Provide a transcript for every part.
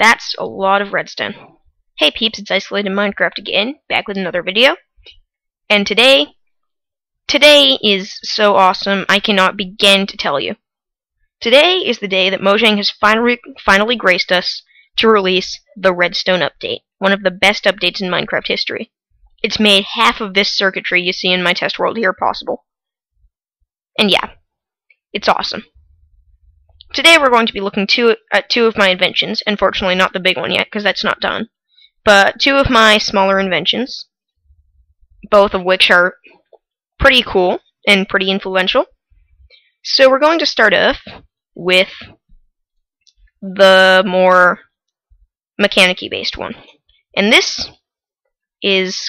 That's a lot of redstone. Hey peeps, it's Isolated Minecraft again, back with another video. And today is so awesome, I cannot begin to tell you. Today is the day that Mojang has finally graced us to release the Redstone update, one of the best updates in Minecraft history. It's made half of this circuitry you see in my test world here possible. And yeah, it's awesome. Today we're going to be looking at two of my inventions, unfortunately not the big one yet, because that's not done, but two of my smaller inventions, both of which are pretty cool and pretty influential. So we're going to start off with the more mechanic-y based one. And this is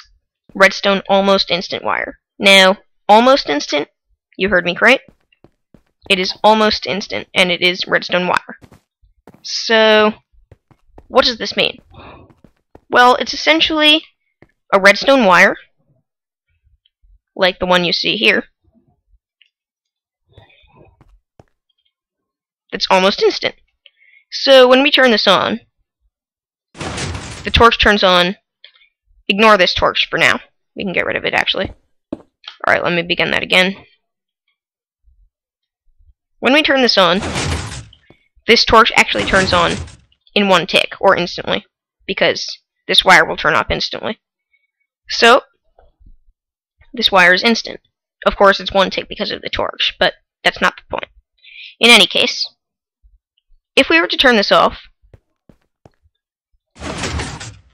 Redstone Almost Instant Wire. Now, almost instant, you heard me right? It is almost instant, and it is redstone wire. So, what does this mean? Well, it's essentially a redstone wire, like the one you see here, that's almost instant. So, when we turn this on, the torch turns on. Ignore this torch for now. We can get rid of it, actually. Alright, let me begin that again. When we turn this on, this torch actually turns on in one tick, or instantly, because this wire will turn off instantly. So, this wire is instant. Of course, it's one tick because of the torch, but that's not the point. In any case, if we were to turn this off,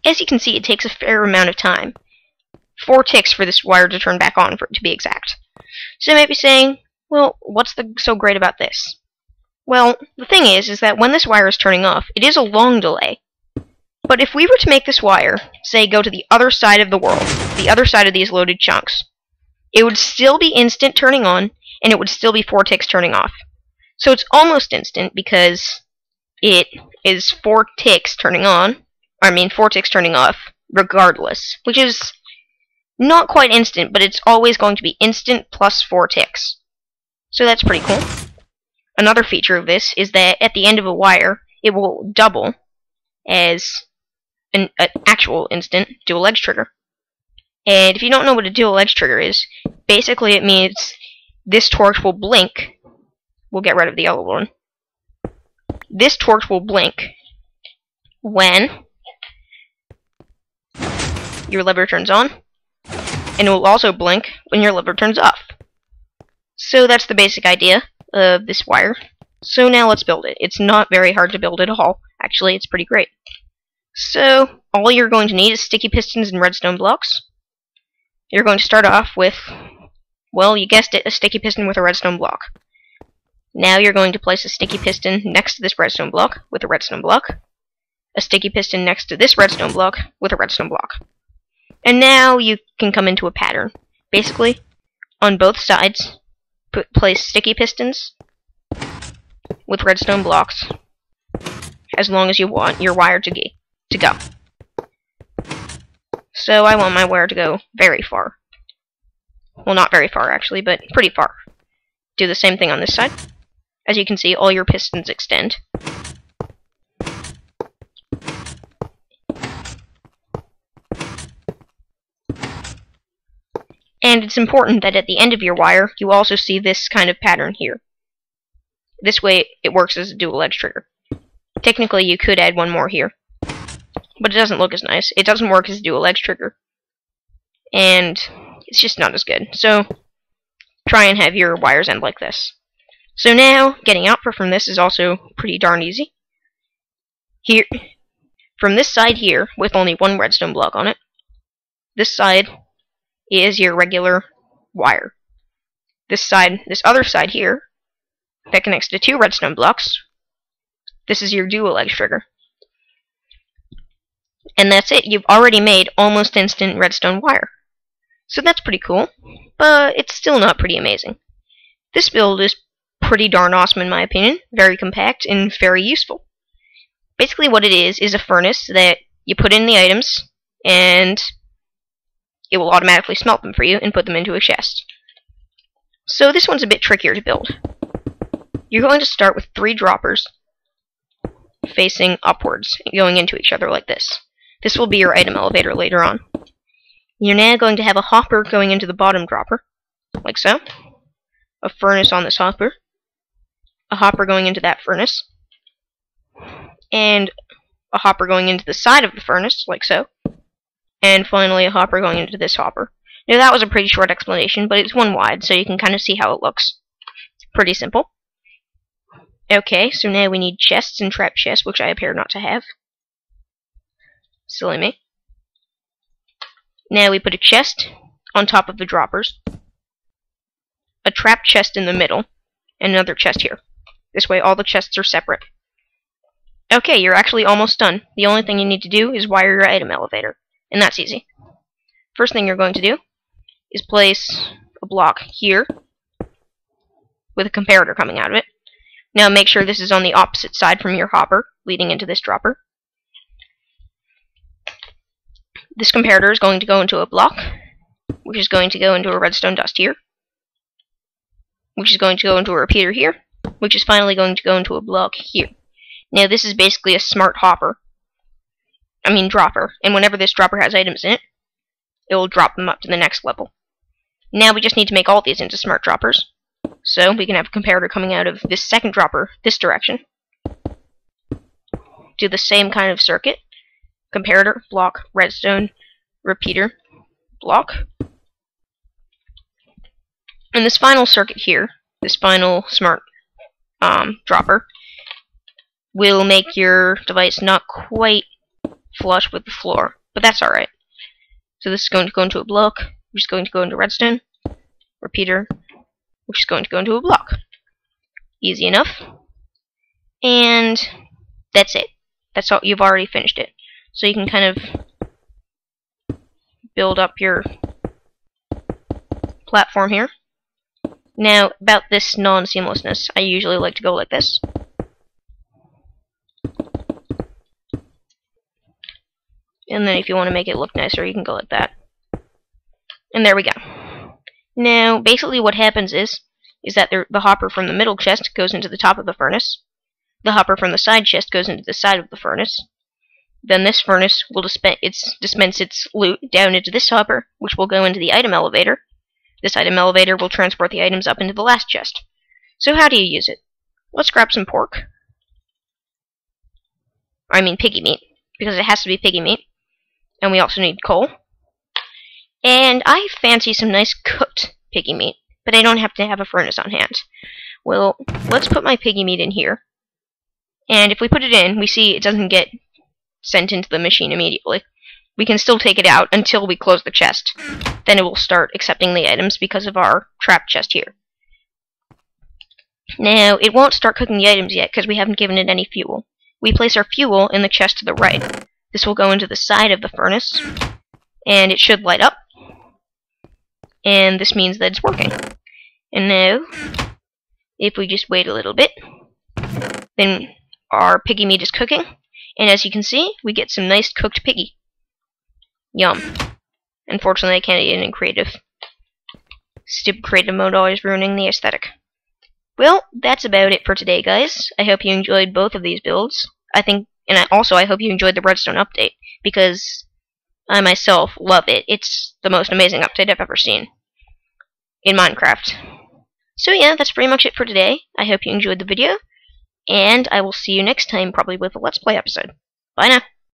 as you can see, it takes a fair amount of time. 4 ticks for this wire to turn back on, for it to be exact. So you might be saying, well, what's so great about this? Well, the thing is that when this wire is turning off, it is a long delay. But if we were to make this wire, say, go to the other side of the world, the other side of these loaded chunks, it would still be instant turning on, and it would still be 4 ticks turning off. So it's almost instant because it is 4 ticks turning on, 4 ticks turning off, regardless, which is not quite instant, but it's always going to be instant plus 4 ticks. So that's pretty cool. Another feature of this is that at the end of a wire, it will double as an actual instant dual edge trigger. And if you don't know what a dual edge trigger is, basically it means this torch will blink. We'll get rid of the yellow one. This torch will blink when your lever turns on, and it will also blink when your lever turns off. So that's the basic idea of this wire. So now let's build it. It's not very hard to build at all. Actually, it's pretty great. So all you're going to need is sticky pistons and redstone blocks. You're going to start off with, well, you guessed it, a sticky piston with a redstone block. Now you're going to place a sticky piston next to this redstone block with a redstone block. A sticky piston next to this redstone block with a redstone block. And now you can come into a pattern. Basically, on both sides, place sticky pistons with redstone blocks as long as you want your wire to go. So I want my wire to go very far. Well, not very far actually, but pretty far. Do the same thing on this side. As you can see, all your pistons extend. And it's important that at the end of your wire, you also see this kind of pattern here. This way, it works as a dual edge trigger. Technically, you could add one more here, but it doesn't look as nice. It doesn't work as a dual edge trigger, and it's just not as good. So, try and have your wires end like this. So now, getting output from this is also pretty darn easy. Here, from this side here, with only one redstone block on it, this side is your regular wire. This other side here, that connects to 2 redstone blocks, this is your dual edge trigger. And that's it. You've already made almost instant redstone wire. So that's pretty cool, but it's still not pretty amazing. This build is pretty darn awesome in my opinion, very compact and very useful. Basically what it is a furnace that you put in the items, and it will automatically smelt them for you and put them into a chest. So this one's a bit trickier to build. You're going to start with 3 droppers facing upwards, going into each other like this. This will be your item elevator later on. You're now going to have a hopper going into the bottom dropper, like so. A furnace on this hopper. A hopper going into that furnace. And a hopper going into the side of the furnace, like so. And finally a hopper going into this hopper. Now that was a pretty short explanation, but it's one wide, so you can kind of see how it looks. Pretty simple. Okay, so now we need chests and trap chests, which I appear not to have. Silly me. Now we put a chest on top of the droppers, a trap chest in the middle, and another chest here. This way all the chests are separate. Okay, you're actually almost done. The only thing you need to do is wire your item elevator, and that's easy. First thing you're going to do is place a block here with a comparator coming out of it. Now make sure this is on the opposite side from your hopper, leading into this dropper. This comparator is going to go into a block, which is going to go into a redstone dust here, which is going to go into a repeater here, which is finally going to go into a block here. Now this is basically a smart dropper, and whenever this dropper has items in it, it will drop them up to the next level. Now we just need to make all these into smart droppers, so we can have a comparator coming out of this second dropper this direction. Do the same kind of circuit. Comparator, block, redstone, repeater, block. And this final circuit here, this final smart dropper, will make your device not quite flush with the floor, but that's alright. So this is going to go into a block, which is going to go into redstone, repeater, which is going to go into a block. Easy enough. And that's it. That's all. You've already finished it. So you can kind of build up your platform here. Now, about this non-seamlessness, I usually like to go like this. And then if you want to make it look nicer, you can go like that. And there we go. Now, basically what happens is that the hopper from the middle chest goes into the top of the furnace. The hopper from the side chest goes into the side of the furnace. Then this furnace will dispense its loot down into this hopper, which will go into the item elevator. This item elevator will transport the items up into the last chest. So how do you use it? Let's grab some pork. I mean piggy meat, because it has to be piggy meat. And we also need coal. And I fancy some nice cooked piggy meat, but I don't have to have a furnace on hand. Well, let's put my piggy meat in here. And if we put it in, we see it doesn't get sent into the machine immediately. We can still take it out until we close the chest. Then it will start accepting the items because of our trap chest here. Now, it won't start cooking the items yet because we haven't given it any fuel. We place our fuel in the chest to the right. This will go into the side of the furnace, and it should light up. And this means that it's working. And now, if we just wait a little bit, then our piggy meat is cooking. And as you can see, we get some nice cooked piggy. Yum. Unfortunately, I can't eat it in creative. Stupid creative mode always ruining the aesthetic. Well, that's about it for today, guys. I hope you enjoyed both of these builds. I hope you enjoyed the Redstone update, because I myself love it. It's the most amazing update I've ever seen in Minecraft. So yeah, that's pretty much it for today. I hope you enjoyed the video, and I will see you next time, probably with a Let's Play episode. Bye now.